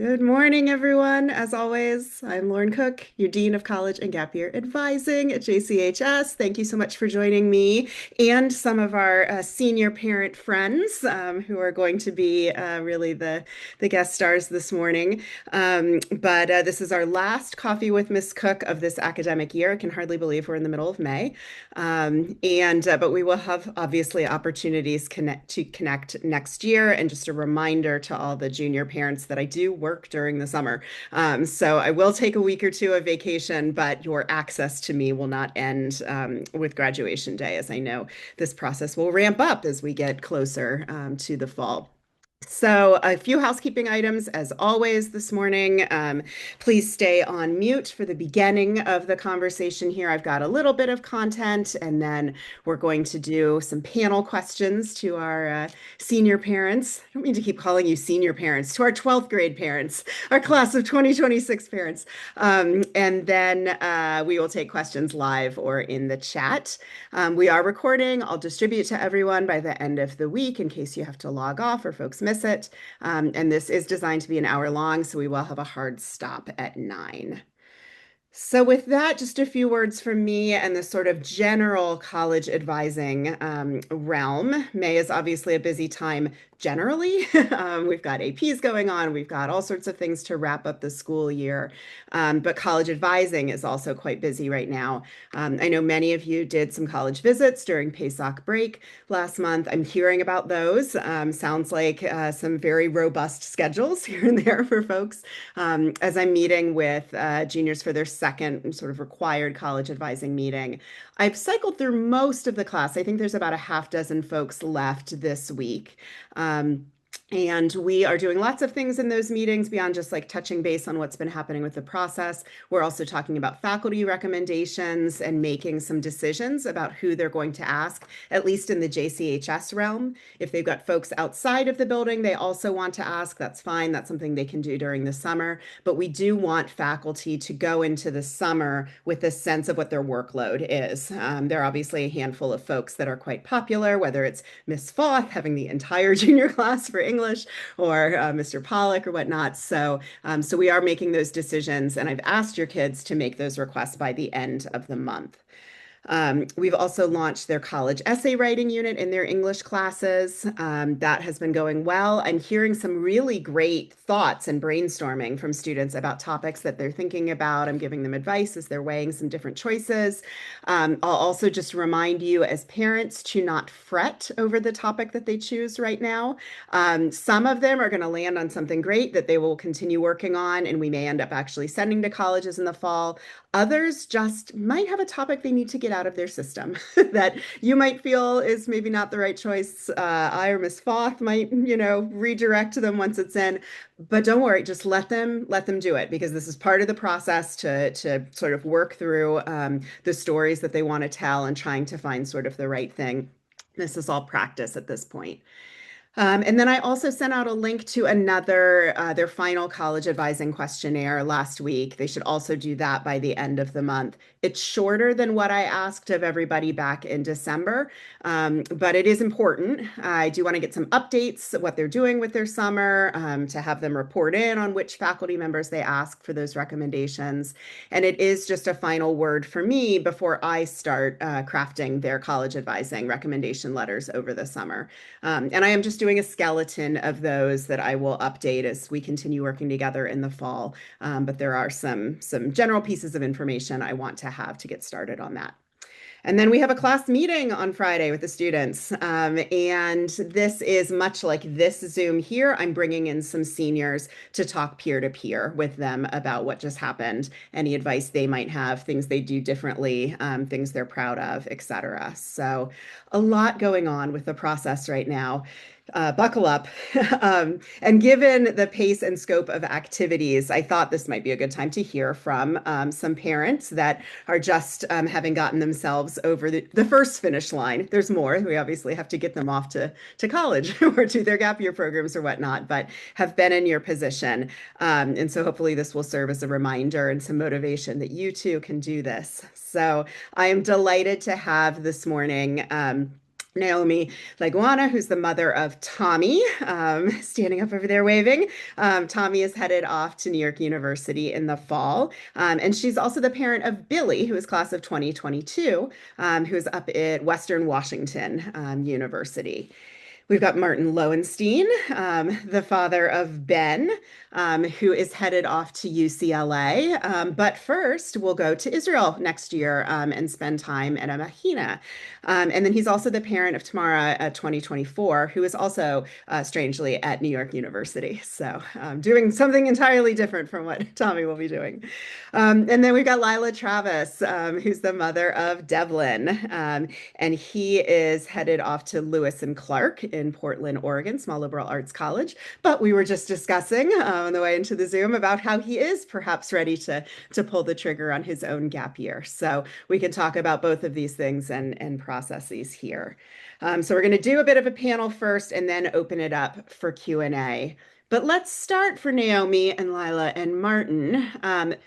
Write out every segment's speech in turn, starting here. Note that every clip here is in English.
Good morning, everyone. As always, I'm Lauren Cook, your Dean of College and Gap Year Advising at JCHS. Thank you so much for joining me and some of our senior parent friends who are going to be really the guest stars this morning. But this is our last Coffee with Miss Cook of this academic year. I can hardly believe we're in the middle of May. But we will have obviously opportunities to connect next year. And just a reminder to all the junior parents that I do work during the summer. So I will take a week or two of vacation, but your access to me will not end with graduation day, as I know this process will ramp up as we get closer to the fall. So, a few housekeeping items as always this morning. Please stay on mute for the beginning of the conversation here. I've got a little bit of content, and then we're going to do some panel questions to our senior parents. I don't mean to keep calling you senior parents, to our 12th grade parents, our class of 2026 parents. And then we will take questions live or in the chat. We are recording. I'll distribute to everyone by the end of the week in case you have to log off or folks miss it. And this is designed to be an hour long, so we will have a hard stop at 9. So, with that, just a few words from me and the sort of general college advising realm. May is obviously a busy time generally. We've got APs going on, we've got all sorts of things to wrap up the school year. But college advising is also quite busy right now. I know many of you did some college visits during Pesach break last month. I'm hearing about those. Sounds like some very robust schedules here and there for folks as I'm meeting with juniors for their second sort of required college advising meeting. I've cycled through most of the class. I think there's about a half dozen folks left this week. And we are doing lots of things in those meetings beyond just like touching base on what's been happening with the process. We're also talking about faculty recommendations and making some decisions about who they're going to ask, at least in the JCHS realm. If they've got folks outside of the building they also want to ask, that's fine. That's something they can do during the summer. But we do want faculty to go into the summer with a sense of what their workload is. There are obviously a handful of folks that are quite popular, whether it's Miss Foth having the entire junior class for English or Mr. Pollock or whatnot. So we are making those decisions, and I've asked your kids to make those requests by the end of the month. We've also launched their college essay writing unit in their English classes. That has been going well. I'm hearing some really great thoughts and brainstorming from students about topics that they're thinking about. I'm giving them advice as they're weighing some different choices. I'll also just remind you as parents to not fret over the topic that they choose right now. Some of them are going to land on something great that they will continue working on, and we may end up actually sending to colleges in the fall. Others just might have a topic they need to get out of their system that you might feel is maybe not the right choice. I or Miss Foth might, redirect them once it's in. But don't worry, just let them do it because this is part of the process to sort of work through the stories that they want to tell and trying to find sort of the right thing. This is all practice at this point. And then I also sent out a link to their final college advising questionnaire last week. They should also do that by the end of the month. It's shorter than what I asked of everybody back in December, but it is important. I do want to get some updates, what they're doing with their summer, to have them report in on which faculty members they ask for those recommendations. And it is just a final word for me before I start crafting their college advising recommendation letters over the summer. And I am just doing a skeleton of those that I will update as we continue working together in the fall. But there are some general pieces of information I want to have to get started on that. And then we have a class meeting on Friday with the students. And this is much like this Zoom here. I'm bringing in some seniors to talk peer to peer with them about what just happened, any advice they might have, things they do differently, things they're proud of, etc. So a lot going on with the process right now. Buckle up. And given the pace and scope of activities, I thought this might be a good time to hear from some parents that are just having gotten themselves over the first finish line. There's more. We obviously have to get them off to college or to their gap year programs or whatnot, but have been in your position. And so hopefully this will serve as a reminder and some motivation that you too can do this. So I am delighted to have this morning Naomi Leguana, who's the mother of Tommy, standing up over there waving. Tommy is headed off to New York University in the fall. And she's also the parent of Billy, who is class of 2022, who is up at Western Washington University. We've got Martin Lowenstein, the father of Ben, who is headed off to UCLA. But first, we'll go to Israel next year and spend time at a Mahina. And then he's also the parent of Tamara at 2024, who is also strangely at New York University. So doing something entirely different from what Tommy will be doing. And then we've got Lila Travis, who's the mother of Devlin. And he is headed off to Lewis and Clark in Portland, Oregon, small liberal arts college. But we were just discussing on the way into the Zoom about how he is perhaps ready to pull the trigger on his own gap year. So we can talk about both of these things and processes here. So we're going to do a bit of a panel first and then open it up for Q&A. But let's start for Naomi and Lila and Martin.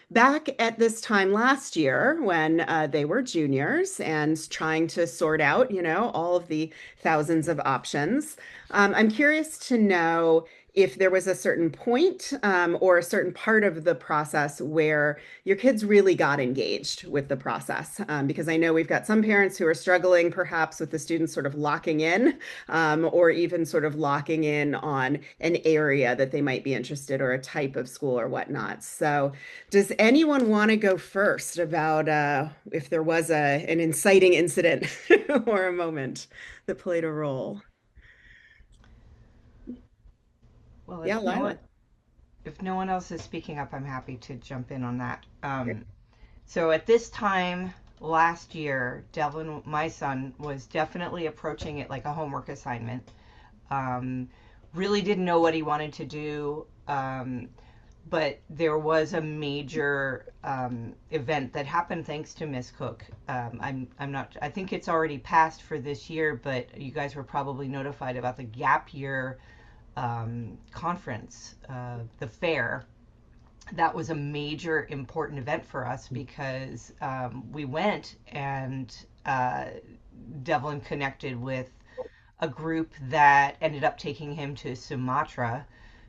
Back at this time last year when they were juniors and trying to sort out, all of the thousands of options. I'm curious to know if there was a certain point or a certain part of the process where your kids really got engaged with the process. Because I know we've got some parents who are struggling perhaps with the students sort of locking in or even sort of locking in on an area that they might be interested or a type of school or whatnot. So does anyone want to go first about if there was an inciting incident or a moment that played a role? Well, Yeah, Lila. if no one else is speaking up, I'm happy to jump in on that. So at this time last year, Devlin, my son, was definitely approaching it like a homework assignment. Um, really didn't know what he wanted to do, but there was a major event that happened thanks to Miss Cook. I'm not. I think it's already passed for this year, but you guys were probably notified about the gap year conference, the fair. That was a major important event for us because we went and Devlin connected with a group that ended up taking him to Sumatra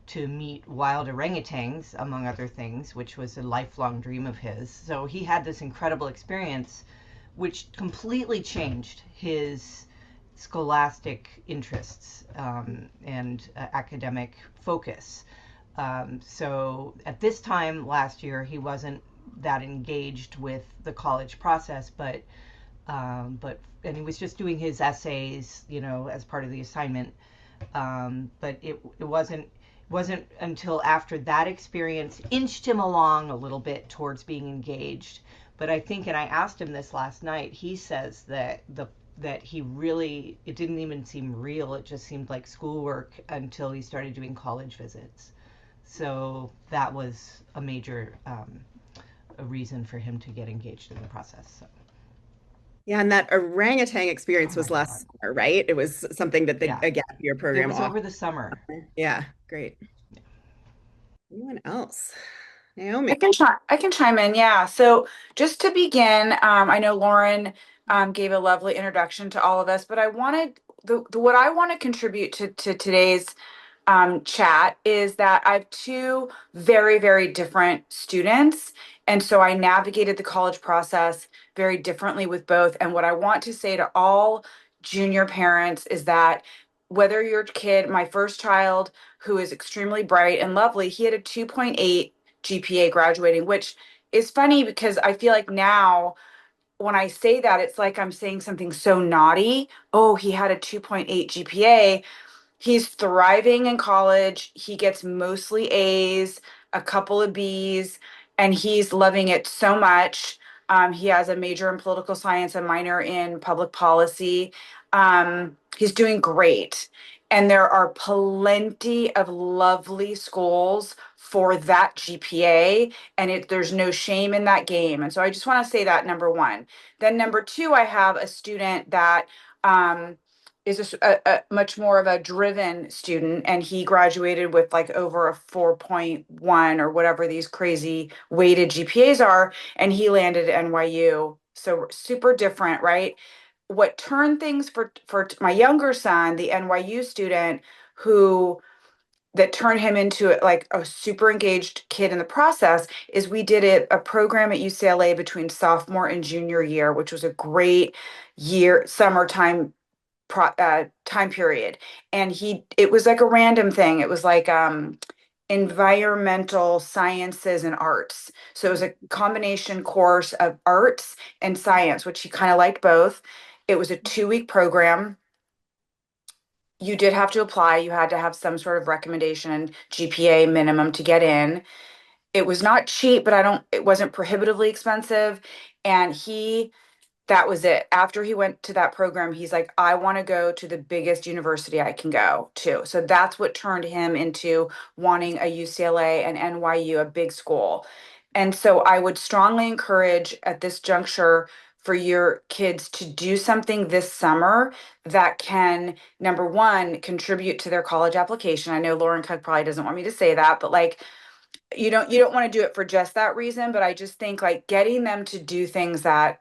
to meet wild orangutans, among other things, which was a lifelong dream of his. So he had this incredible experience, which completely changed his scholastic interests and academic focus. So at this time last year, he wasn't that engaged with the college process, but and he was just doing his essays, as part of the assignment. But it wasn't until after that experience inched him along a little bit towards being engaged. But I think, and I asked him this last night, he says that he really, it didn't even seem real. It just seemed like schoolwork until he started doing college visits. So that was a major a reason for him to get engaged in the process. So, Yeah, and that orangutan oh experience my was God. last summer, right? It was something that the Yeah. a gap year It program was offered. over the summer. Yeah, great. Anyone else? I Naomi. can try. I can chime in. Yeah. So just to begin, I know Lauren gave a lovely introduction to all of us, but I wanted what I want to contribute to today's chat is that I have two very, very different students. And so I navigated the college process very differently with both. And what I want to say to all junior parents is that whether your kid, my first child, who is extremely bright and lovely, he had a 2.8 GPA graduating, which is funny because I feel like now when I say that, it's like I'm saying something so naughty. Oh, he had a 2.8 GPA. He's thriving in college. He gets mostly A's, a couple of B's, and he's loving it so much. He has a major in political science, a minor in public policy. He's doing great. And there are plenty of lovely schools for that GPA, and there's no shame in that game. And so I just want to say that number one. Then number two, I have a student that is a much more of a driven student, and he graduated with like over a 4.1 or whatever these crazy weighted GPAs are, and he landed at NYU. So super different, right? what turned things for my younger son, the NYU student, who that turned him into like a super engaged kid in the process, is we did a program at UCLA between sophomore and junior year, which was a great year summertime time period. And it was like a random thing. It was like environmental sciences and arts. So it was a combination course of arts and science, which he kind of liked both. It was a 2-week program. You did have to apply. You had to have some sort of recommendation and GPA minimum to get in. It was not cheap, but it wasn't prohibitively expensive. And that was it. After he went to that program, he's like, I want to go to the biggest university I can go to. So that's what turned him into wanting a UCLA and NYU, a big school. And so I would strongly encourage at this juncture for your kids to do something this summer that can, number one, contribute to their college application. I know Lauren Cook probably doesn't want me to say that, but like, you don't want to do it for just that reason. But I just think like getting them to do things that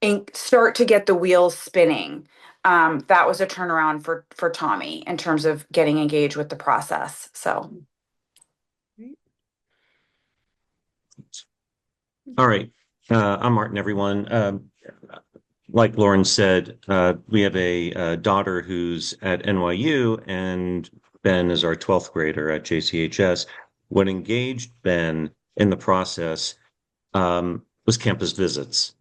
and start to get the wheels spinning. That was a turnaround for Tommy in terms of getting engaged with the process. So Great. All right. I'm Martin, everyone. Like Lauren said, we have a daughter who's at NYU, and Ben is our 12th grader at JCHS. What engaged Ben in the process was campus visits,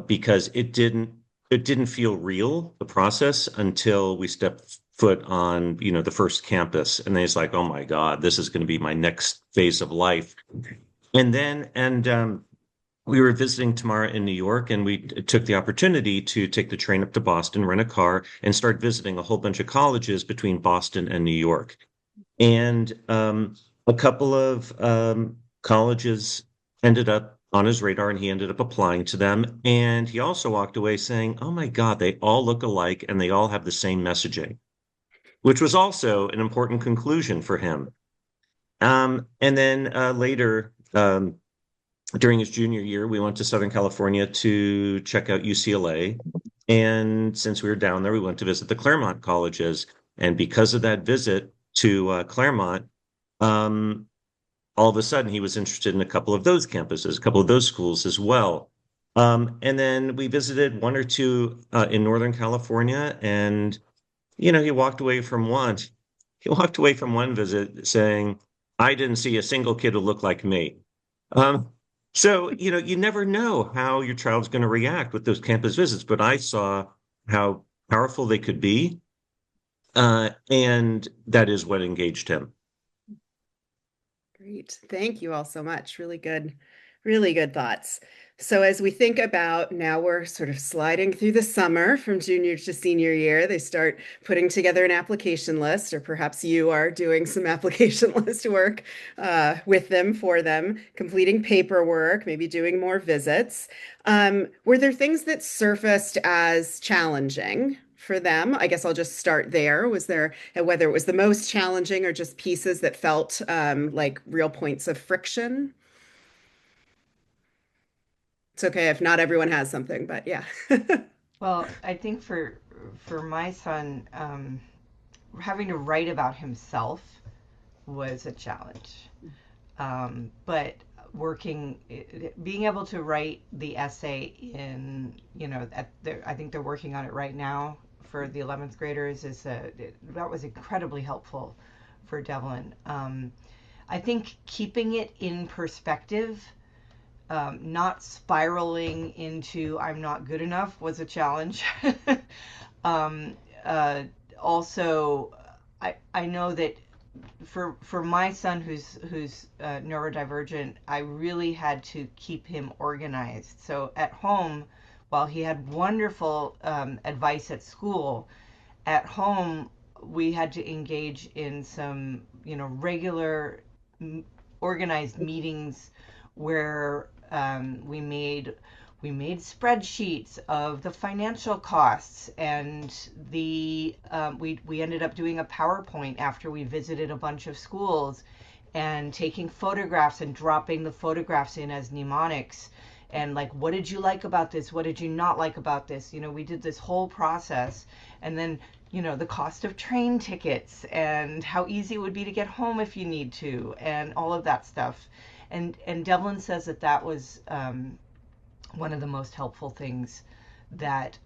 because it didn't feel real, the process, until we stepped foot on, the first campus. And then it's like, oh my God, this is going to be my next phase of life. And we were visiting Tamara in New York, and we took the opportunity to take the train up to Boston, rent a car, and start visiting a whole bunch of colleges between Boston and New York. And a couple of colleges ended up on his radar, and he ended up applying to them. And he also walked away saying, oh my God, they all look alike and they all have the same messaging, which was also an important conclusion for him. And then later, during his junior year, we went to Southern California to check out UCLA. And since we were down there, we went to visit the Claremont colleges. And because of that visit to Claremont, all of a sudden he was interested in a couple of those campuses, a couple of those schools as well. And then we visited one or two in Northern California, and he walked away from one. He walked away from one visit saying, "I didn't see a single kid who looked like me." Um, so, you never know how your child's going to react with those campus visits, but I saw how powerful they could be, and that is what engaged him. Great. Thank you all so much. Really good thoughts. So as we think about now, we're sort of sliding through the summer from junior to senior year. They start putting together an application list, or perhaps you are doing some application list work with them, for them, completing paperwork, maybe doing more visits. Were there things that surfaced as challenging for them? I guess I'll just start there. Was there, whether it was the most challenging or just pieces that felt like real points of friction? It's okay if not everyone has something, but yeah. Well, I think for my son, having to write about himself was a challenge. But being able to write the essay in, I think they're working on it right now for the 11th graders, that was incredibly helpful for Devlin. I think keeping it in perspective, not spiraling into I'm not good enough was a challenge. um, Also, I know that for my son who's neurodivergent, I really had to keep him organized. So at home, while he had wonderful advice at school, at home we had to engage in some regular organized meetings where we made spreadsheets of the financial costs, and we ended up doing a PowerPoint after we visited a bunch of schools and taking photographs and dropping the photographs in as mnemonics and like, what did you like about this? What did you not like about this? We did this whole process. And then, the cost of train tickets and how easy it would be to get home if you need to, and all of that stuff. And Devlin says that that was one of the most helpful things that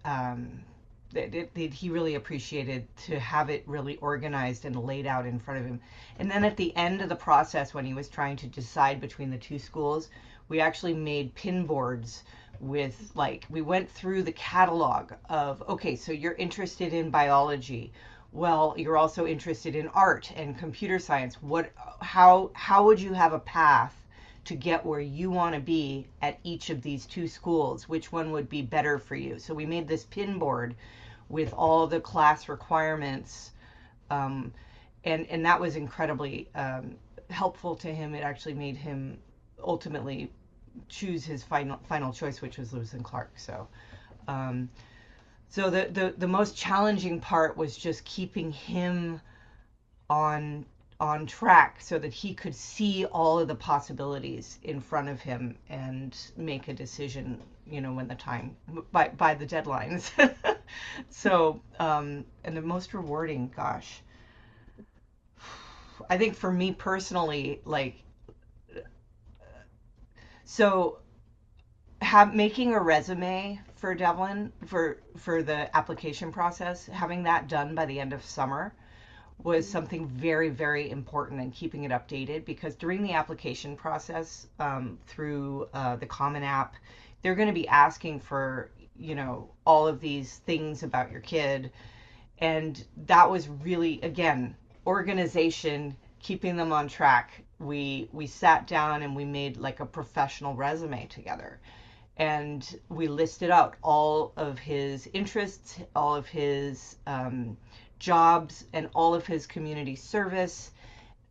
that he really appreciated, to have it really organized and laid out in front of him. And then at the end of the process, when he was trying to decide between the two schools, we actually made pin boards with, like, we went through the catalog of, okay, so you're interested in biology. Well, you're also interested in art and computer science. How would you have a path to get where you want to be at each of these two schools? Which one would be better for you? So we made this pin board with all the class requirements, um, and that was incredibly helpful to him. It actually made him ultimately choose his final choice, which was Lewis and Clark. Um, so the most challenging part was just keeping him on track so that he could see all of the possibilities in front of him and make a decision, when the time, by the deadlines. So, and the most rewarding, gosh, I think for me personally, like, so making a resume for Devlin, for the application process, having that done by the end of summer was something very, very important, and keeping it updated, because during the application process, through the Common App, they're going to be asking for, all of these things about your kid. And that was really, again, organization, keeping them on track. We sat down and we made like a professional resume together, and we listed out all of his interests, all of his jobs, and all of his community service.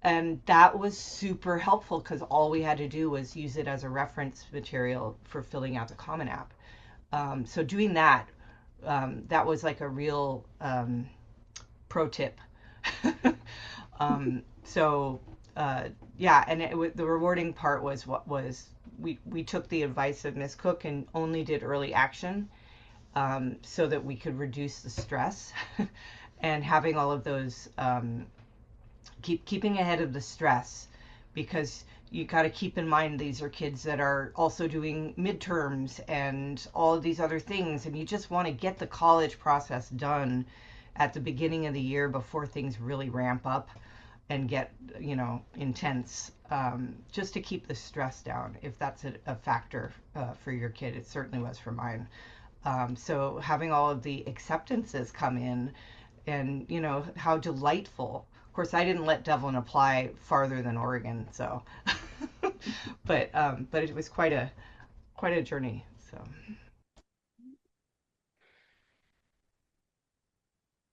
And that was super helpful, because all we had to do was use it as a reference material for filling out the Common App. So doing that, that was like a real pro tip. So yeah, and the rewarding part was, we took the advice of Miss Cook and only did early action, so that we could reduce the stress. And having all of those, keeping ahead of the stress, because you got to keep in mind these are kids that are also doing midterms and all of these other things, and you just want to get the college process done at the beginning of the year before things really ramp up and get, intense, just to keep the stress down, if that's a factor for your kid. It certainly was for mine. So having all of the acceptances come in, and how delightful. Of course, I didn't let Devlin apply farther than Oregon, so but it was quite a journey. So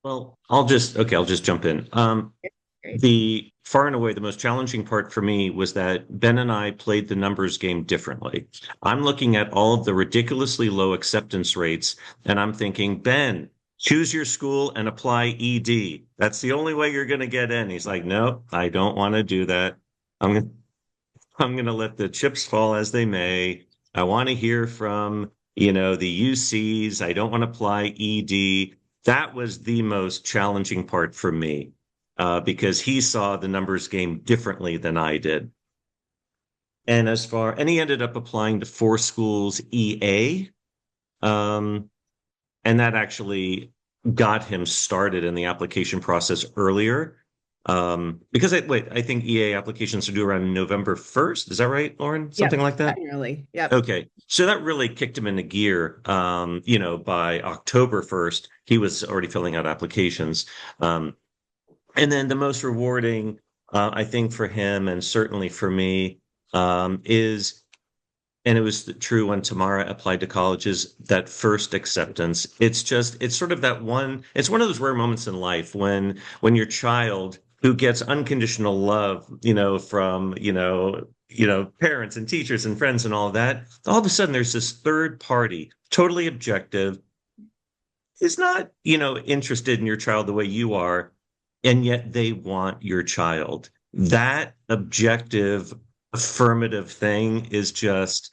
Well, I'll just jump in. Great. The far and away the most challenging part for me was that Ben and I played the numbers game differently. I'm looking at all of the ridiculously low acceptance rates, and I'm thinking, Ben, choose your school and apply ED. That's the only way you're going to get in. He's like, no, I don't want to do that. I'm going I'm going to let the chips fall as they may. I want to hear from, the UCs. I don't want to apply ED. That was the most challenging part for me, because he saw the numbers game differently than I did. And he ended up applying to 4 schools EA. And that actually got him started in the application process earlier. Because I think EA applications are due around November 1st. Is that right, Lauren? Yep. Something like that? Generally. Yep. Okay. So that really kicked him into gear. By October 1st, he was already filling out applications. And then the most rewarding, I think for him, and certainly for me, is, and it was true when Tamara applied to colleges, that first acceptance. It's sort of it's one of those rare moments in life when your child, who gets unconditional love, from, parents and teachers and friends and all of that, all of a sudden there's this third party, totally objective, is not, interested in your child the way you are, and yet they want your child. That objective, affirmative thing is just,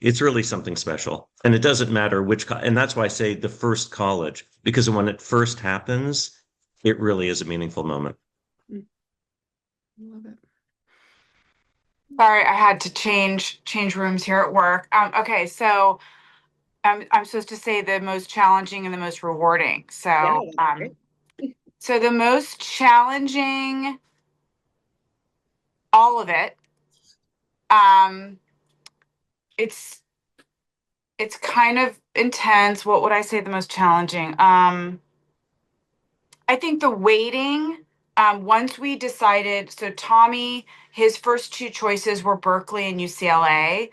It's really something special. And it doesn't matter and that's why I say the first college, because when it first happens, it really is a meaningful moment. Mm, love it. Sorry, I had to change rooms here at work. Okay, so I'm supposed to say the most challenging and the most rewarding. Yeah, So that's great. so the most challenging, all of it. Um, it's it's kind of intense. What would I say the most challenging? I think the waiting, once we decided, so Tommy, his first two choices were Berkeley and UCLA.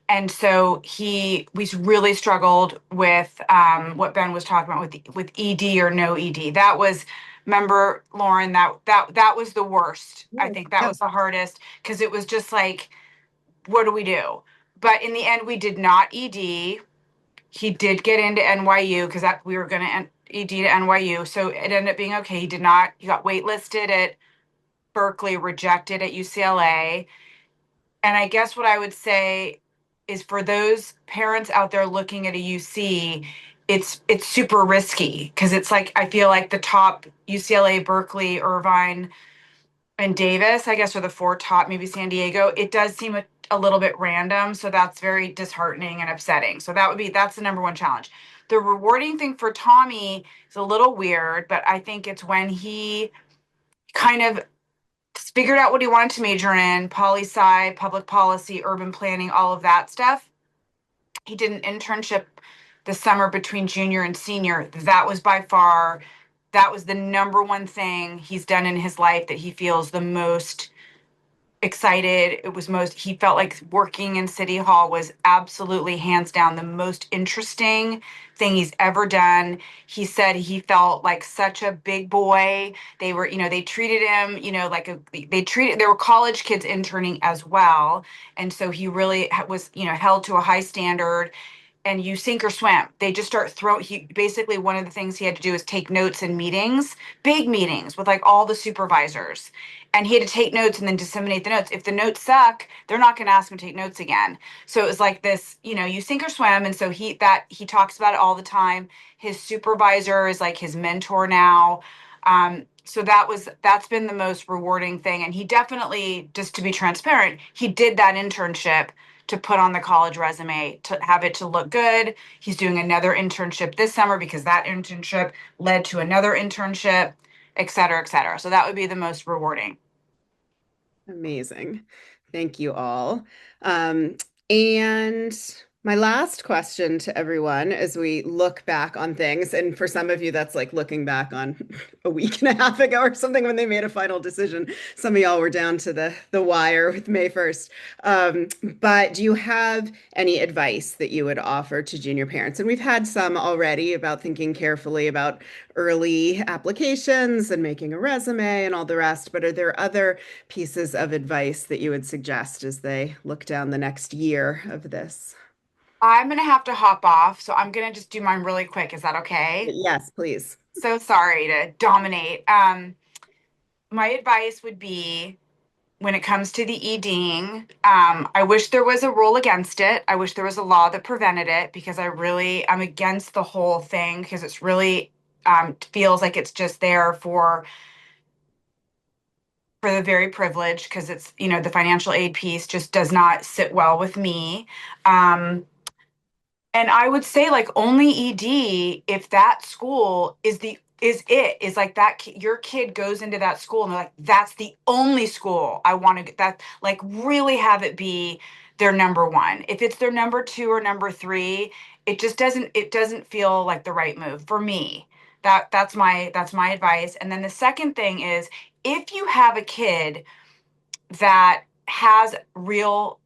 And so we really struggled with what Ben was talking about with ED or no ED. That was, remember, Lauren, that was the worst. I Yes. think that Yep. was the hardest because it was just like, what do we do? But in the end, we did not ED. He did get into NYU because that we were going to ED to NYU. So it ended up being okay. He did not, he got waitlisted at Berkeley, rejected at UCLA. And I guess what I would say is for those parents out there looking at a UC, it's super risky because it's like I feel like the top UCLA, Berkeley, Irvine, and Davis, I guess, are the four top, maybe San Diego. It does seem a little bit random. So that's very disheartening and upsetting. So that's the number one challenge. The rewarding thing for Tommy is a little weird, but I think it's when he kind of figured out what he wanted to major in poli sci, public policy, urban planning, all of that stuff. He did an internship the summer between junior and senior. That was by far, that was the number one thing he's done in his life that he feels the most excited. It was most, he felt like working in City Hall was absolutely hands down the most interesting thing he's ever done. He said he felt like such a big boy. They were, they treated him, like there were college kids interning as well. And so he really was, held to a high standard and you sink or swim. They just start throwing. He basically one of the things he had to do is take notes in meetings, big meetings with like all the supervisors, and he had to take notes and then disseminate the notes. If the notes suck, they're not going to ask him to take notes again. So it was like this, you sink or swim. And so he talks about it all the time. His supervisor is like his mentor now. So that's been the most rewarding thing. And he definitely, just to be transparent, he did that internship to put on the college resume to have it to look good. He's doing another internship this summer because that internship led to another internship, et cetera, et cetera. So that would be the most rewarding. Amazing. Thank you all. Um, and my last question to everyone as we look back on things, and for some of you, that's like looking back on a week and a half ago or something when they made a final decision. Some of y'all were down to the wire with May 1st. But do you have any advice that you would offer to junior parents? And we've had some already about thinking carefully about early applications and making a resume and all the rest, but are there other pieces of advice that you would suggest as they look down the next year of this? I'm going to have to hop off. So I'm going to just do mine really quick. Is that okay? Yes, please. So sorry to dominate. My advice would be when it comes to the EDing, I wish there was a rule against it. I wish there was a law that prevented it because I'm against the whole thing because it's really feels like it's just there for the very privileged because it's, the financial aid piece just does not sit well with me. Um, and I would say like only ED if that school is like your kid goes into that school and they're like that's the only school I want to get that like really have it be their number one. If it's their number two or number three, it doesn't feel like the right move for me. That's my advice. And then the second thing is if you have a kid that has real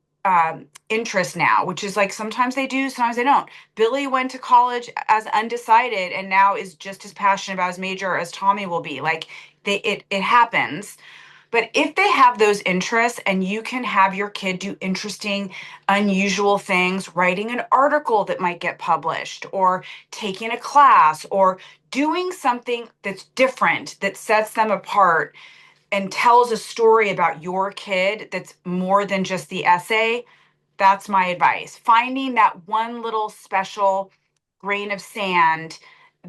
interest now, which is like sometimes they do, sometimes they don't. Billy went to college as undecided and now is just as passionate about his major as Tommy will be. Like it happens. But if they have those interests and you can have your kid do interesting, unusual things, writing an article that might get published, or taking a class, or doing something that's different that sets them apart and tells a story about your kid that's more than just the essay, That's my advice. Finding that one little special grain of sand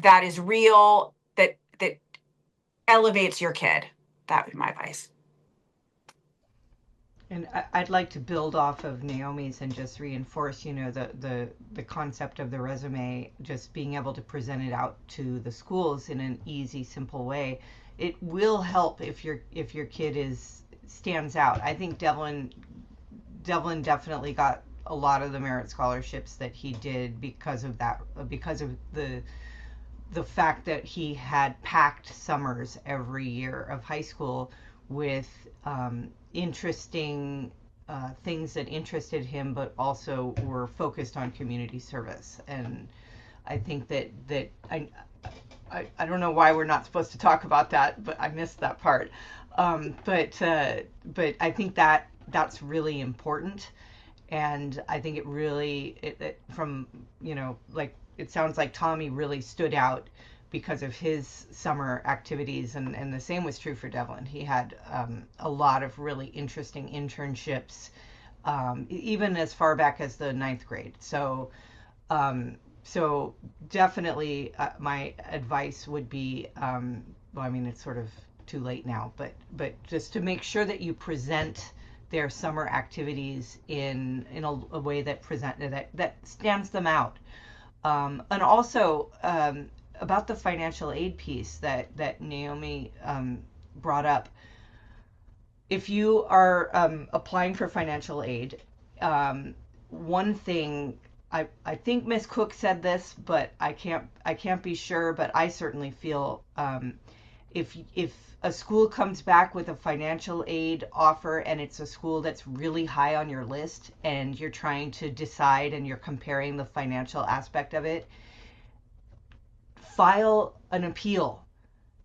that is real, that elevates your kid. That would be my advice. And I'd like to build off of Naomi's and just reinforce, the concept of the resume, just being able to present it out to the schools in an easy, simple way. It will help if your kid is stands out. I think Devlin definitely got a lot of the merit scholarships that he did because of that, because of the fact that he had packed summers every year of high school with interesting things that interested him, but also were focused on community service. And I think that I don't know why we're not supposed to talk about that, but I missed that part. But I think that's really important, and I think it really from like it sounds like Tommy really stood out because of his summer activities, and the same was true for Devlin. He had a lot of really interesting internships, even as far back as the ninth grade. So definitely, my advice would be, well, I mean, it's sort of too late now, but just to make sure that you present their summer activities in a way that stands them out. And also, about the financial aid piece that Naomi brought up, if you are applying for financial aid, one thing, I think Miss Cook said this, but I can't be sure, but I certainly feel, if a school comes back with a financial aid offer and it's a school that's really high on your list and you're trying to decide and you're comparing the financial aspect of it, file an appeal.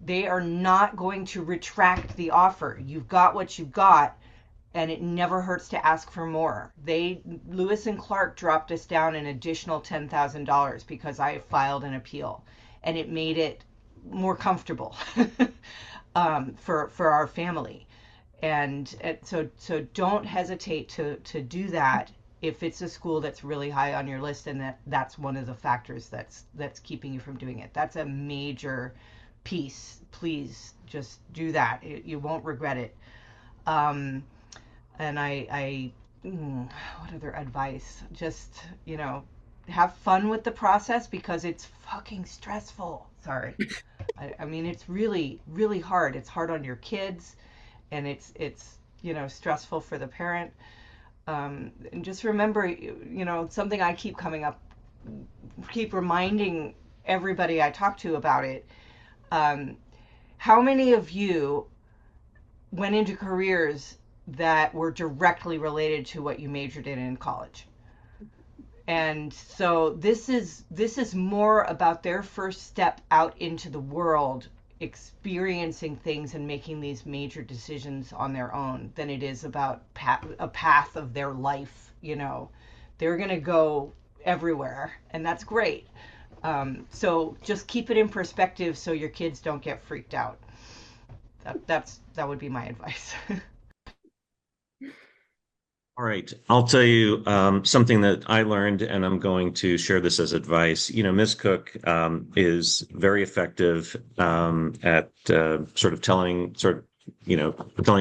They are not going to retract the offer. You've got what you've got, and it never hurts to ask for more. Lewis and Clark dropped us down an additional $10,000 because I filed an appeal, and it made it more comfortable for our family. And so don't hesitate to do that if it's a school that's really high on your list, and that's one of the factors that's keeping you from doing it. That's a major piece. Please just do that. You won't regret it. Um, and what other advice? Just, have fun with the process because it's fucking stressful. Sorry. I mean, it's really, really hard. It's hard on your kids, and it's stressful for the parent. And just remember, something I keep reminding everybody I talk to about it. Um, how many of you went into careers that were directly related to what you majored in college? And so this is more about their first step out into the world, experiencing things and making these major decisions on their own, than it is about a path of their life. They're going to go everywhere, and that's great. So just keep it in perspective so your kids don't get freaked out. That would be my advice. All right. I'll tell you something that I learned, and I'm going to share this as advice. Miss Cook is very effective at telling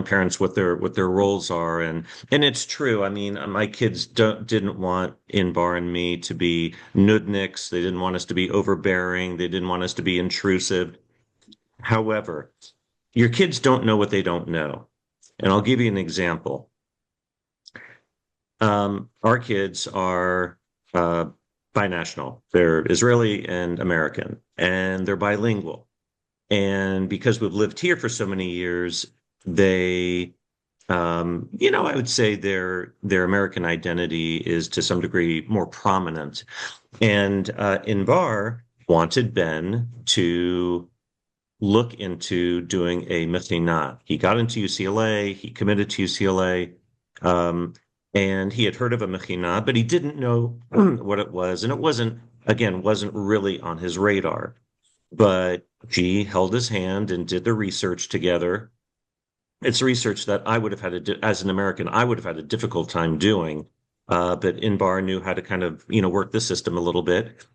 parents what their roles are, and it's true. I mean, my kids didn't want Inbar and me to be nudniks. They didn't want us to be overbearing. They didn't want us to be intrusive. However, your kids don't know what they don't know, and I'll give you an example. Our kids are binational. They're Israeli and American, and they're bilingual. And because we've lived here for so many years, I would say their American identity is to some degree more prominent. And Inbar wanted Ben to look into doing a Mechina. He got into UCLA. He committed to UCLA. And he had heard of a Mechina, but he didn't know what it was. And it wasn't really on his radar. But G held his hand and did the research together. It's research that I would have had, as an American, I would have had a difficult time doing. but Inbar knew how to kind of, work the system a little bit.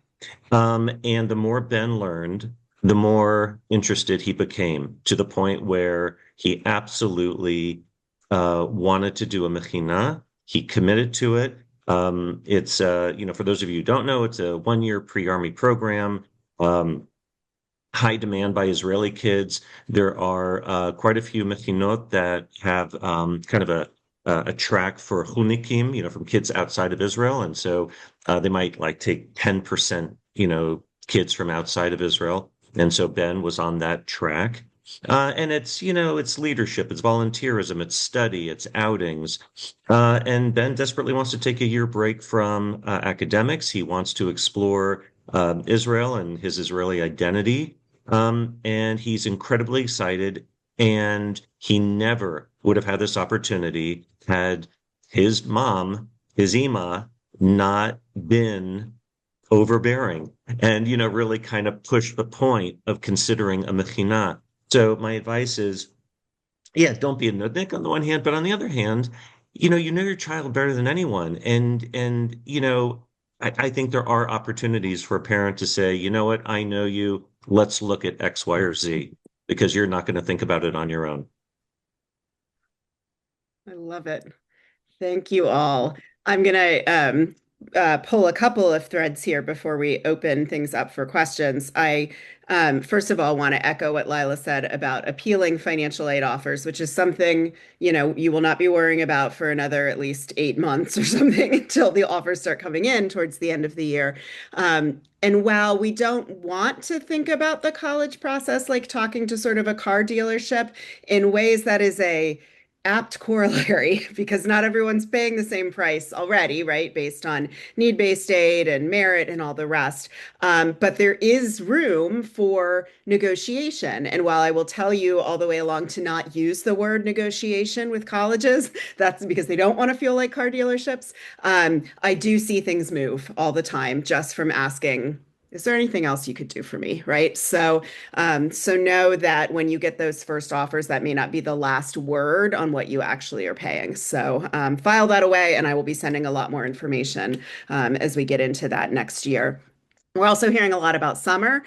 And the more Ben learned, the more interested he became to the point where he absolutely wanted to do a mechina. He committed to it. It's for those of you who don't know, it's a 1 year pre-army program. Um, High demand by Israeli kids. There are quite a few mechinot that have kind of a track for hunikim, from kids outside of Israel, and so they might like take 10%, kids from outside of Israel, and so Ben was on that track. And it's leadership, it's volunteerism, it's study, it's outings. And Ben desperately wants to take a year break from academics. He wants to explore Israel and his Israeli identity. And he's incredibly excited. And he never would have had this opportunity had his mom, his Ima, not been overbearing and, really kind of push the point of considering a mechina. So my advice is, yeah, don't be a nudnik on the one hand, but on the other hand, you know your child better than anyone. And I think there are opportunities for a parent to say, you know what, I know you, let's look at X, Y, or Z, because you're not going to think about it on your own. I love it. Thank you all. I'm going to pull a couple of threads here before we open things up for questions. I, first of all, want to echo what Lila said about appealing financial aid offers, which is something, you will not be worrying about for another at least 8 months or something until the offers start coming in towards the end of the year. And while we don't want to think about the college process like talking to sort of a car dealership, in ways that is a apt corollary because not everyone's paying the same price already, right? Based on need-based aid and merit and all the rest. But there is room for negotiation. And while I will tell you all the way along to not use the word negotiation with colleges, that's because they don't want to feel like car dealerships. I do see things move all the time just from asking, is there anything else you could do for me? Right. So know that when you get those first offers, that may not be the last word on what you actually are paying. So file that away, and I will be sending a lot more information as we get into that next year. We're also hearing a lot about summer,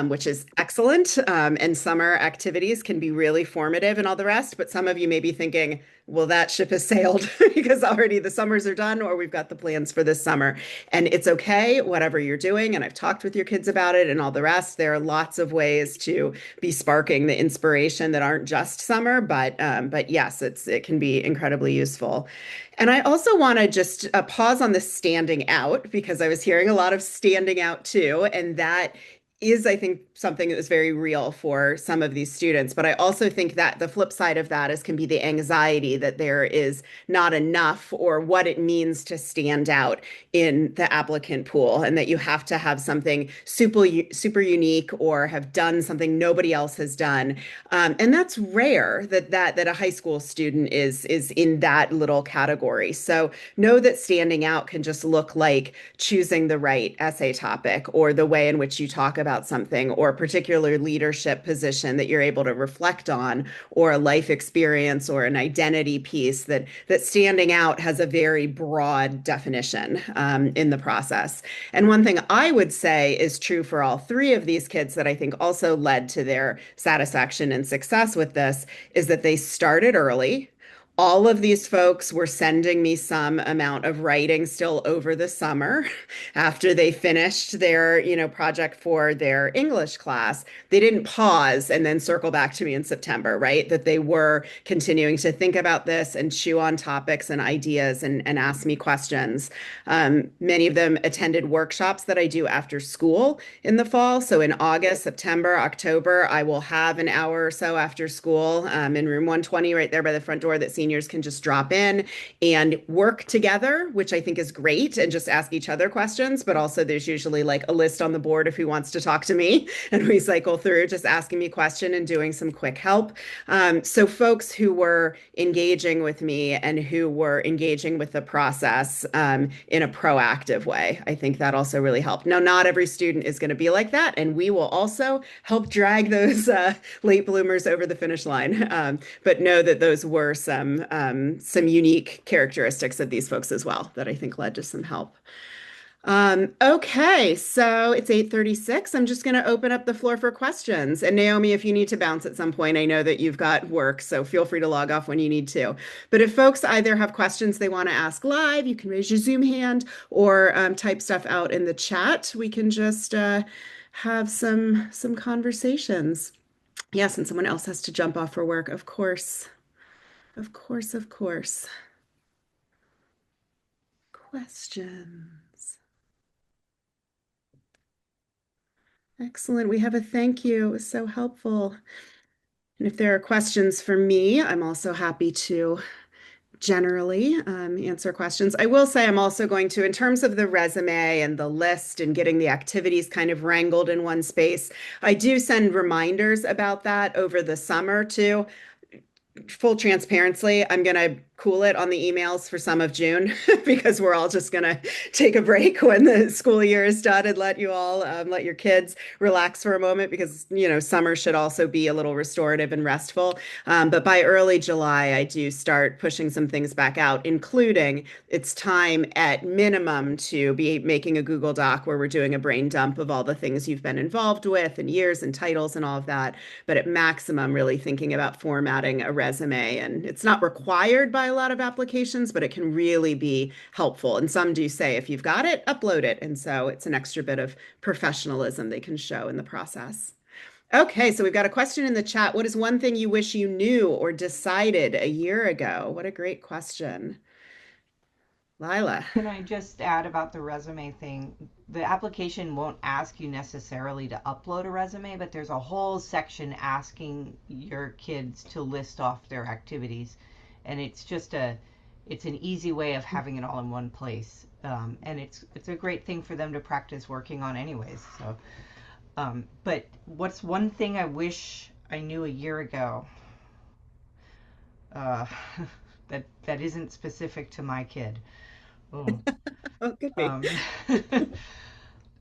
which is excellent. And summer activities can be really formative and all the rest. But some of you may be thinking, well, that ship has sailed because already the summers are done, or we've got the plans for this summer. And it's okay, whatever you're doing. And I've talked with your kids about it and all the rest. There are lots of ways to be sparking the inspiration that aren't just summer, but yes, it can be incredibly useful. And I also want to just pause on the standing out because I was hearing a lot of standing out too. And that is, I think, something that was very real for some of these students. But I also think that the flip side of that is can be the anxiety that there is not enough or what it means to stand out in the applicant pool and that you have to have something super unique or have done something nobody else has done. And that's rare that a high school student is in that little category. So know that standing out can just look like choosing the right essay topic or the way in which you talk about something or a particular leadership position that you're able to reflect on or a life experience or an identity piece that standing out has a very broad definition in the process. And one thing I would say is true for all three of these kids that I think also led to their satisfaction and success with this is that they started early. All of these folks were sending me some amount of writing still over the summer after they finished their, project for their English class. They didn't pause and then circle back to me in September, right? That they were continuing to think about this and chew on topics and ideas and ask me questions. Many of them attended workshops that I do after school in the fall. So in August, September, October, I will have an hour or so after school in room 120 right there by the front door that seniors can just drop in and work together, which I think is great, and just ask each other questions. But also, there's usually like a list on the board of who wants to talk to me, and we cycle through just asking me a question and doing some quick help. So, folks who were engaging with me and who were engaging with the process in a proactive way, I think that also really helped. Now, not every student is going to be like that, and we will also help drag those late bloomers over the finish line. But know that those were some unique characteristics of these folks as well that I think led to some help. Okay, so it's 8:36. I'm just going to open up the floor for questions. And Naomi, if you need to bounce at some point, I know that you've got work, so feel free to log off when you need to. But if folks either have questions they want to ask live, you can raise your Zoom hand or type stuff out in the chat. We can just have some conversations. Yes, and someone else has to jump off for work, of course. Of course, of course. Questions. Excellent. We have a thank you. It was so helpful. And if there are questions for me, I'm also happy to generally answer questions. I will say I'm also going to, in terms of the resume and the list and getting the activities kind of wrangled in one space, I do send reminders about that over the summer too. Full transparency, I'm going to cool it on the emails for some of June because we're all just going to take a break when the school year is done and let you all let your kids relax for a moment because, you know, summer should also be a little restorative and restful. But by early July, I do start pushing some things back out, including it's time at minimum to be making a Google Doc where we're doing a brain dump of all the things you've been involved with and years and titles and all of that. But at maximum, really thinking about formatting a resume. And it's not required by a lot of applications, but it can really be helpful. And some do say, if you've got it, upload it. And so it's an extra bit of professionalism they can show in the process. Okay, so we've got a question in the chat. What is one thing you wish you knew or decided a year ago? What a great question. Lila. Can I just add about the resume thing? The application won't ask you necessarily to upload a resume, but there's a whole section asking your kids to list off their activities. And it's an easy way of having it all in one place. And it's a great thing for them to practice working on anyways. So, but what's one thing I wish I knew a year ago? Uh, that isn't specific to my kid. Oh. Oh, could be. Um,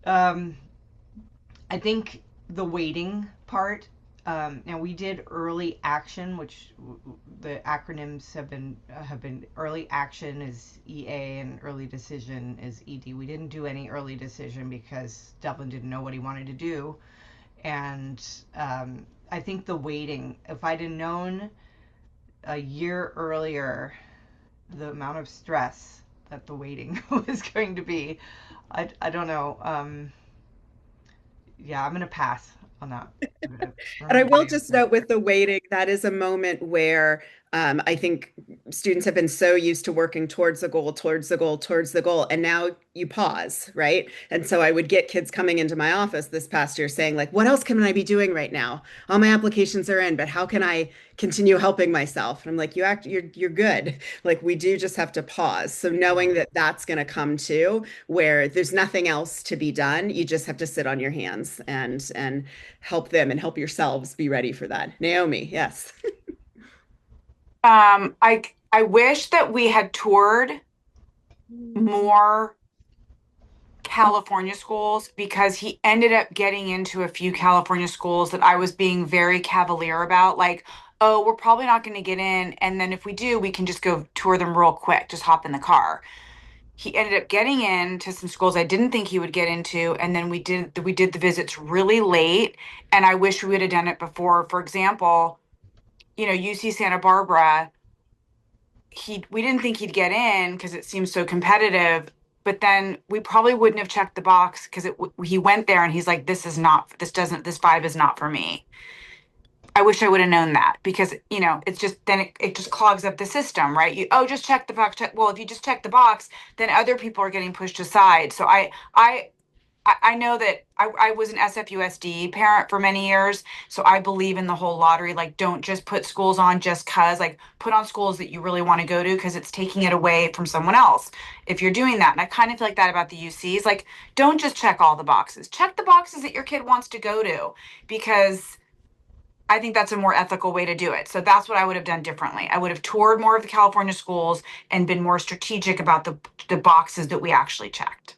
um, I think the waiting part. Now we did early action, which the acronyms have been early action is EA and early decision is ED. We didn't do any early decision because Devlin didn't know what he wanted to do, and I think the waiting. If I'd have known a year earlier the amount of stress that the waiting was going to be, I don't know. Yeah, I'm gonna pass on that. And I Remember will my just answer. note with the waiting, that is a moment where I think students have been so used to working towards the goal, towards the goal, towards the goal, and now you pause, right? And so I would get kids coming into my office this past year saying, like, what else can I be doing right now? All my applications are in, but how can I continue helping myself? And I'm like, you're good. Like we do just have to pause. So knowing Mhm. that that's going to come too, where there's nothing else to be done, you just have to sit on your hands and help them and help yourselves be ready for that. Naomi, yes. I wish that we had toured more California schools because he ended up getting into a few California schools that I was being very cavalier about. Like, oh, we're probably not going to get in. And then if we do, we can just go tour them real quick, just hop in the car. He ended up getting into some schools I didn't think he would get into. And then we did the visits really late. And I wish we would have done it before. For example, UC Santa Barbara, we didn't think he'd get in because it seems so competitive, but then we probably wouldn't have checked the box because he went there and he's like, this vibe is not for me. I wish I would have known that because it's just then it just clogs up the system, right? Just check the box. Well, if you just check the box, then other people are getting pushed aside. So I know that I was an SFUSD parent for many years, so I believe in the whole lottery. Like, don't just put schools on just cause. Like, put on schools that you really want to go to because it's taking it away from someone else if you're doing that. And I kind of feel like that about the UCs. Like, don't just check all the boxes. Check the boxes that your kid wants to go to because I think that's a more ethical way to do it. So that's what I would have done differently. I would have toured more of the California schools and been more strategic about the boxes that we actually checked.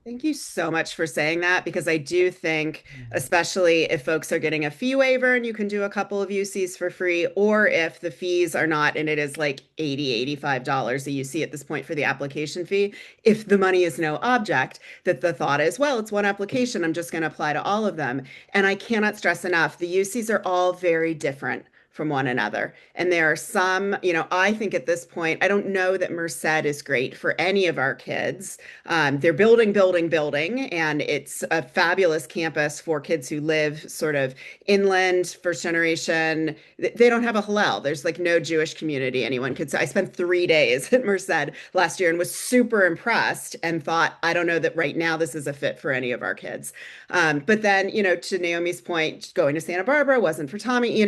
Thank you so much for saying that because I do think, especially if folks are getting a fee waiver and you can do a couple of UCs for free, or if the fees are not, and it is like $80, $85 a UC at this point for the application fee, if the money is no object, that the thought is, well, it's one application, I'm just going to apply to all of them. And I cannot stress enough, the UCs are all very different from one another. And there are some, I think at this point, I don't know that Merced is great for any of our kids. They're building, building, building, and it's a fabulous campus for kids who live sort of inland, first generation. They don't have a Hillel. There's like no Jewish community anyone could say. I spent 3 days at Merced last year and was super impressed and thought, I don't know that right now this is a fit for any of our kids. But then, to Naomi's point, going to Santa Barbara wasn't for Tommy,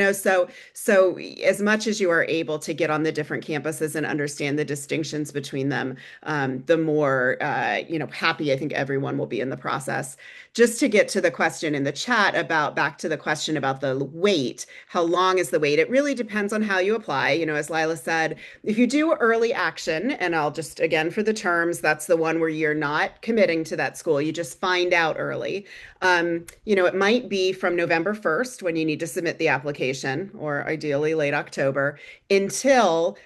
so as much as you are able to get on the different campuses and understand the distinctions between them, the more happy I think everyone will be in the process. Just to get to the question in the chat about back to the question about the wait, how long is the wait? It really depends on how you apply. As Lila said, if you do early action, and I'll just again for the terms, that's the one where you're not committing to that school, you just find out early. It might be from November 1st when you need to submit the application, or ideally late October, until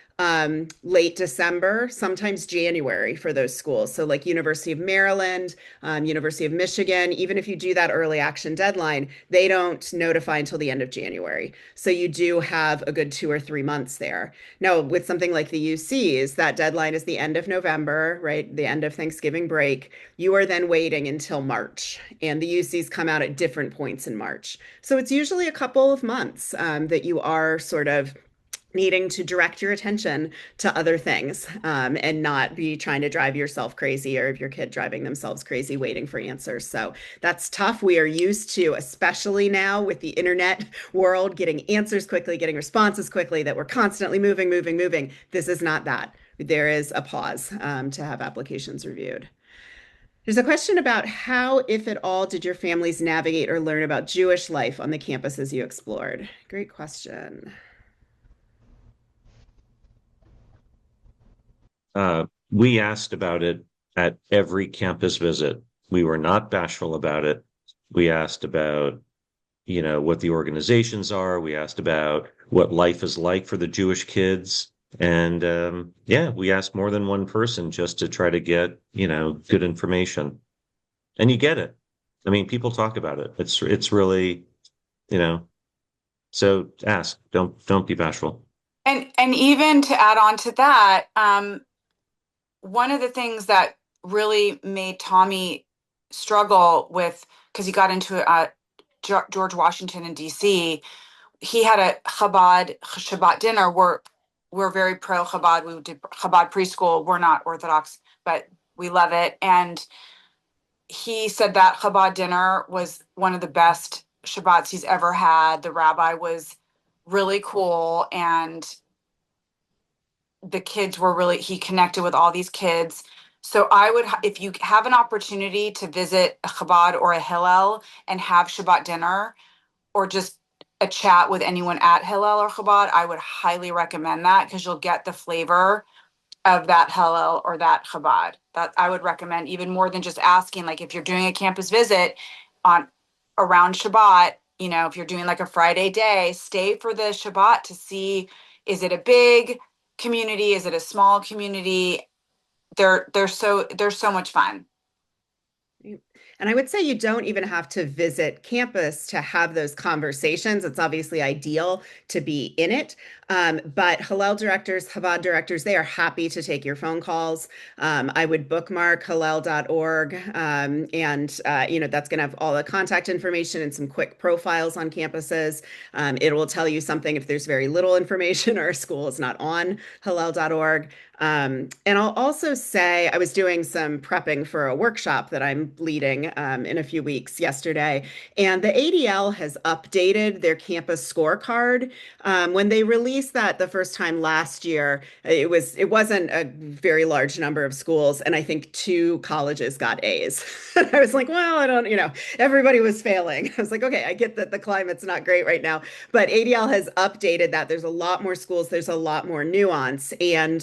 late December, sometimes January for those schools. So, like University of Maryland, University of Michigan, even if you do that early action deadline, they don't notify until the end of January. So, you do have a good 2 or 3 months there. Now, with something like the UCs, that deadline is the end of November, right? The end of Thanksgiving break. You are then waiting until March, and the UCs come out at different points in March. So, it's usually a couple of months that you are sort of needing to direct your attention to other things and not be trying to drive yourself crazy or if your kid driving themselves crazy waiting for answers. So that's tough. We are used to, especially now with the internet world, getting answers quickly, getting responses quickly, that we're constantly moving, moving, moving. This is not that. There is a pause to have applications reviewed. There's a question about how, if at all, did your families navigate or learn about Jewish life on the campuses you explored? Great question. We asked about it at every campus visit. We were not bashful about it. We asked about, what the organizations are. We asked about what life is like for the Jewish kids. And yeah, we asked more than one person just to try to get, good information. And you get it. I mean, people talk about it. It's really, you know, so ask. Don't be bashful. And even to add on to that, one of the things that really made Tommy struggle with, because he got into George Washington in DC, he had a Chabad Shabbat dinner. We're very pro Chabad. We did Chabad preschool. We're not Orthodox, but we love it. And he said that Chabad dinner was one of the best Shabbats he's ever had. The rabbi was really cool, and the kids were really, he connected with all these kids. So I would, if you have an opportunity to visit a Chabad or a Hillel and have Shabbat dinner, or just a chat with anyone at Hillel or Chabad, I would highly recommend that, because you'll get the flavor of that Hillel or that Chabad. That I would recommend, even more than just asking. Like if you're doing a campus visit on around Shabbat, if you're doing like a Friday day, stay for the Shabbat to see, is it a big community? Is it a small community? They're so much fun. And I would say you don't even have to visit campus to have those conversations. It's obviously ideal to be in it. But Hillel directors, Chabad directors, they are happy to take your phone calls. I would bookmark hillel.org. That's going to have all the contact information and some quick profiles on campuses. It will tell you something if there's very little information or a school is not on hillel.org. And I'll also say I was doing some prepping for a workshop that I'm leading in a few weeks yesterday, and the ADL has updated their campus scorecard. When they released that the first time last year, it wasn't a very large number of schools, and I think two colleges got A's. I was like, well, I don't, everybody was failing. I was like, okay, I get that the climate's not great right now, but ADL has updated that. There's a lot more schools, there's a lot more nuance, and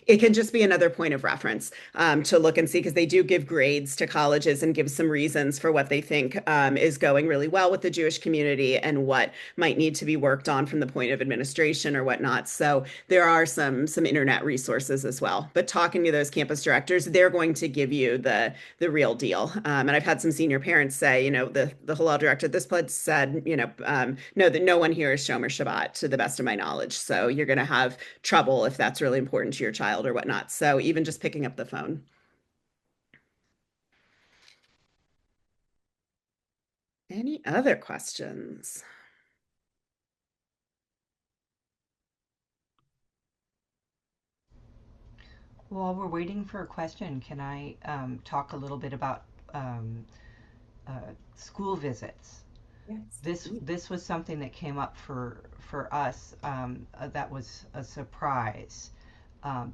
it can just be another point of reference to look and see because they do give grades to colleges and give some reasons for what they think is going really well with the Jewish community and what might need to be worked on from the point of administration or whatnot. So there are some internet resources as well. But talking to those campus directors, they're going to give you the real deal. And I've had some senior parents say, the Hillel director at this place said, no, that no one here is Shomer Shabbat to the best of my knowledge. So you're going to have trouble if that's really important to your child or whatnot. So even just picking up the phone. Any other questions? While we're waiting for a question, can I talk a little bit about school visits? Yes. This was something that came up for us that was a surprise.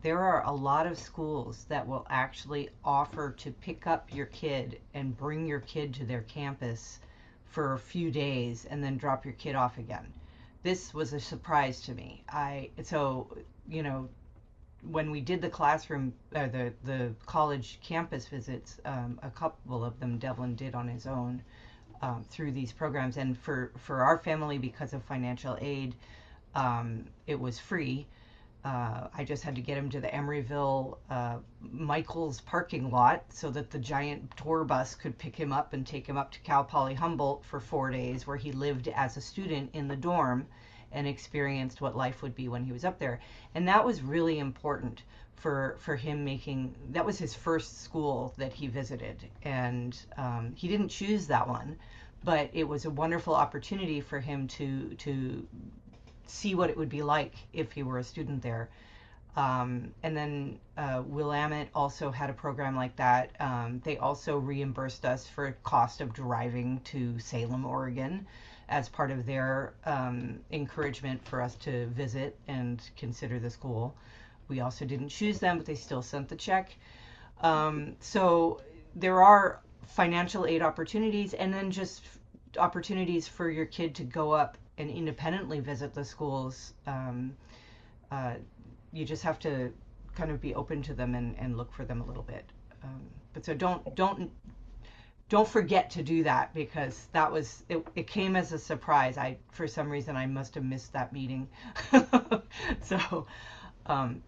There are a lot of schools that will actually offer to pick up your kid and bring your kid to their campus for a few days and then drop your kid off again. This was a surprise to me. You know, when we did the classroom, the college campus visits, a couple of them Devlin did on his own through these programs, and for our family, because of financial aid, it was free. I just had to get him to the Emeryville Michael's parking lot so that the giant tour bus could pick him up and take him up to Cal Poly Humboldt for 4 days, where he lived as a student in the dorm and experienced what life would be when he was up there. And that was really important for him making, that was his first school that he visited. And he didn't choose that one, but it was a wonderful opportunity for him to see what it would be like if he were a student there. And then Willamette also had a program like that. They also reimbursed us for cost of driving to Salem, Oregon, as part of their encouragement for us to visit and consider the school. We also didn't choose them, but they still sent the check. So there are financial aid opportunities, and then just opportunities for your kid to go up and independently visit the schools. Uh, you just have to kind of be open to them and look for them a little bit. But so don't forget to do that, because that was it came as a surprise. I, for some reason, I must have missed that meeting. so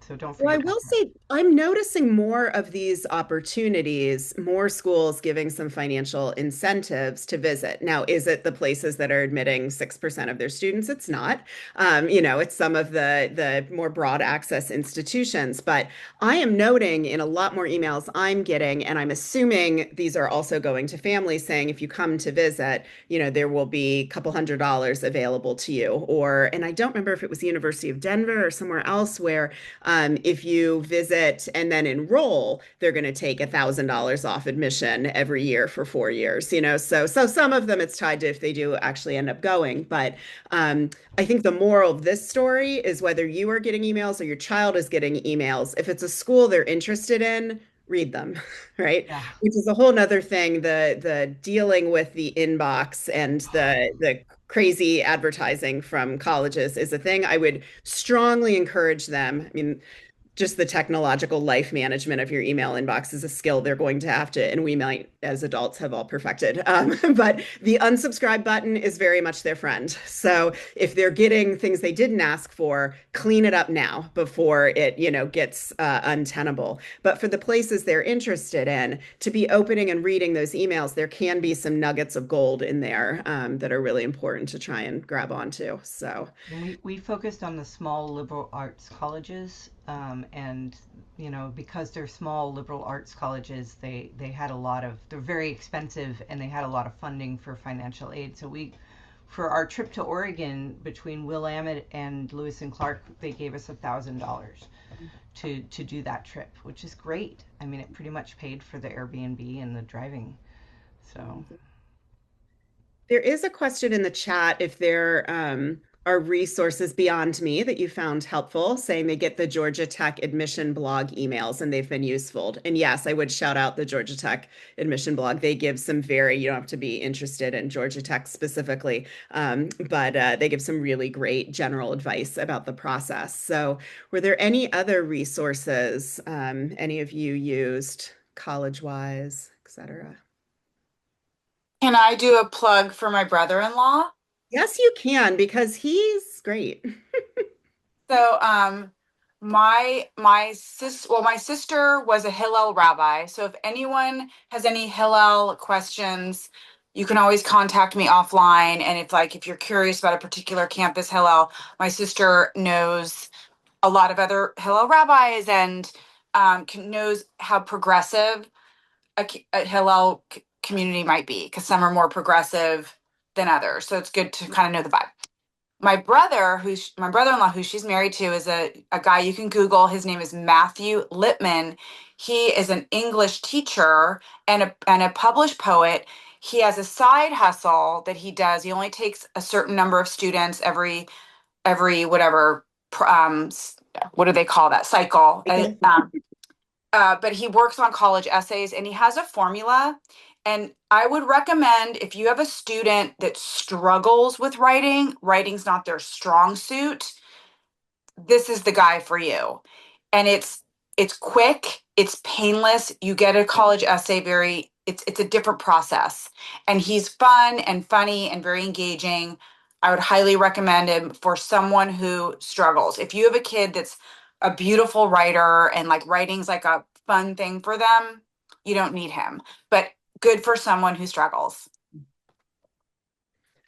so don't Well, I forget about will say I'm noticing more of these opportunities, more schools giving some financial incentives to visit. Now, is it the places that are admitting 6% of their students? It's not. It's some of the more broad access institutions. But I am noting in a lot more emails I'm getting, and I'm assuming these are also going to families saying, if you come to visit, there will be a couple $100 available to you. And I don't remember if it was the University of Denver or somewhere else where if you visit and then enroll, they're going to take $1,000 off admission every year for 4 years. So some of them it's tied to if they do actually end up going. But I think the moral of this story is whether you are getting emails or your child is getting emails, if it's a school they're interested in, read them, right? yeah. Which is a whole nother thing, the dealing with the inbox and the crazy advertising from colleges is a thing. I would strongly encourage them. I mean, just the technological life management of your email inbox is a skill they're going to have to, and we might, as adults, have all perfected. But the unsubscribe button is very much their friend. So if they're getting things they didn't ask for, clean it up now before it, gets untenable. But for the places they're interested in, to be opening and reading those emails, there can be some nuggets of gold in there that are really important to try and grab onto. So And we focused on the small liberal arts colleges, and because they're small liberal arts colleges, they had a lot of, they're very expensive, and they had a lot of funding for financial aid. So for our trip to Oregon, between Willamette and Lewis and Clark, they gave us $1,000 to do that trip, which is great. I mean, it pretty much paid for the Airbnb and the driving. So There is a question in the chat if there are resources beyond me that you found helpful, saying they get the Georgia Tech admission blog emails and they've been useful. And yes, I would shout out the Georgia Tech admission blog. They give some very, you don't have to be interested in Georgia Tech specifically, but they give some really great general advice about the process. So, were there any other resources any of you used college-wise, et cetera? Can I do a plug for my brother-in-law? Yes, you can because he's great. So, my sister was a Hillel rabbi. So if anyone has any Hillel questions, you can always contact me offline. And if you're curious about a particular campus Hillel, my sister knows a lot of other Hillel rabbis and knows how progressive a Hillel community might be because some are more progressive than others. So it's good to kind of know the vibe. My brother-in-law, who she's married to, is a guy you can Google. His name is Matthew Lippman. He is an English teacher and a published poet. He has a side hustle that he does. He only takes a certain number of students every whatever what do they call that cycle? But he works on college essays and he has a formula. And I would recommend if you have a student that struggles with writing, writing's not their strong suit, this is the guy for you. And it's quick, it's painless. You get a college essay very it's a different process. And he's fun and funny and very engaging. I would highly recommend him for someone who struggles. If you have a kid that's a beautiful writer and like writing's like a fun thing for them, you don't need him. But good for someone who struggles.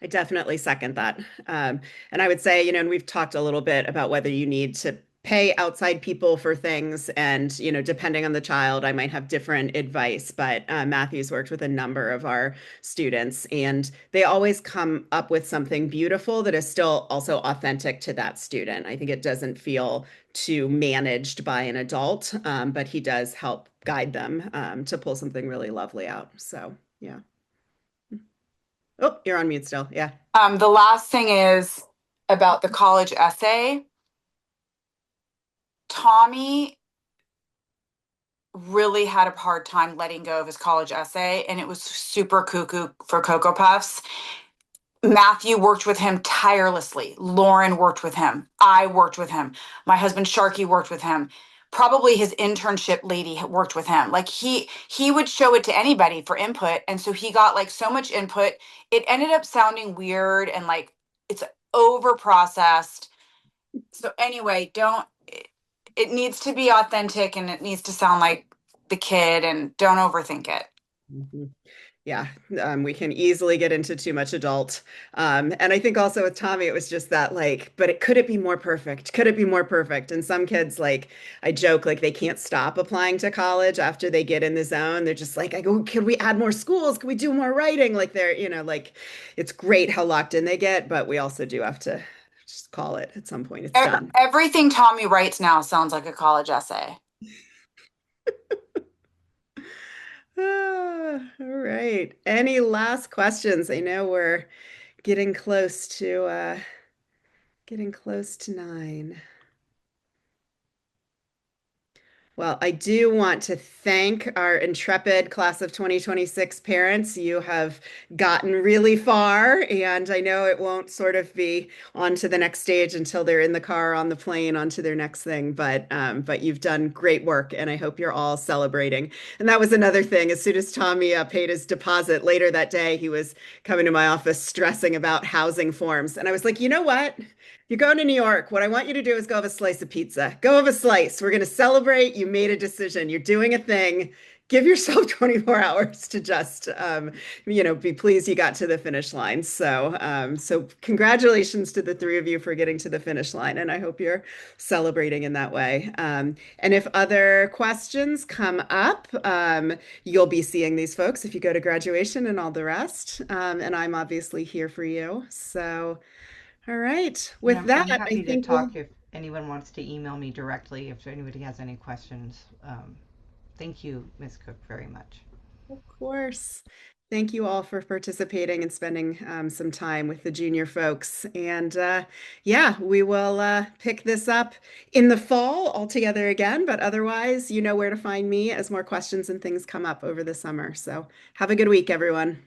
I definitely second that. And I would say, and we've talked a little bit about whether you need to pay outside people for things. And, depending on the child, I might have different advice. But Matthew's worked with a number of our students, and they always come up with something beautiful that is still also authentic to that student. I think it doesn't feel too managed by an adult, but he does help guide them to pull something really lovely out. So, yeah. Oh, you're on mute still. Yeah. The last thing is about the college essay. Tommy really had a hard time letting go of his college essay, and it was super cuckoo for Cocoa Puffs. Matthew worked with him tirelessly. Lauren worked with him. I worked with him. My husband Sharky worked with him. Probably his internship lady worked with him. Like he would show it to anybody for input, and so he got like so much input. It ended up sounding weird and like it's over processed. So anyway, don't it needs to be authentic and it needs to sound like the kid and don't overthink it. Mhm. Yeah, we can easily get into too much adult. And I think also with Tommy, it was just that like, but could it be more perfect? Could it be more perfect? And some kids, like, I joke, like they can't stop applying to college after they get in the zone. They're just like, I go, could we add more schools? Could we do more writing? Like they're, like it's great how locked in they get, but we also do have to just call it at some point. It's done. Everything Tommy writes now sounds like a college essay. All right. Any last questions? I know we're getting close to getting close to 9. Well, I do want to thank our intrepid class of 2026 parents. You have gotten really far, and I know it won't sort of be on to the next stage until they're in the car, on the plane, on to their next thing. But you've done great work, and I hope you're all celebrating. And that was another thing. As soon as Tommy paid his deposit later that day, he was coming to my office stressing about housing forms, and I was like, you know what? You're going to New York. What I want you to do is go have a slice of pizza. Go have a slice. We're going to celebrate. You made a decision. You're doing a thing. Give yourself 24 hours to just, be pleased you got to the finish line. So congratulations to the three of you for getting to the finish line. And I hope you're celebrating in that way. And if other questions come up, you'll be seeing these folks if you go to graduation and all the rest. And I'm obviously here for you. So. All right. With yeah, that, I'm I happy to think we'll, talk if anyone wants to email me directly if anybody has any questions. Thank you, Ms. Cook, very much. of course. Thank you all for participating and spending some time with the junior folks. And yeah, we will pick this up in the fall all together again. But otherwise, you know where to find me as more questions and things come up over the summer. So have a good week, everyone.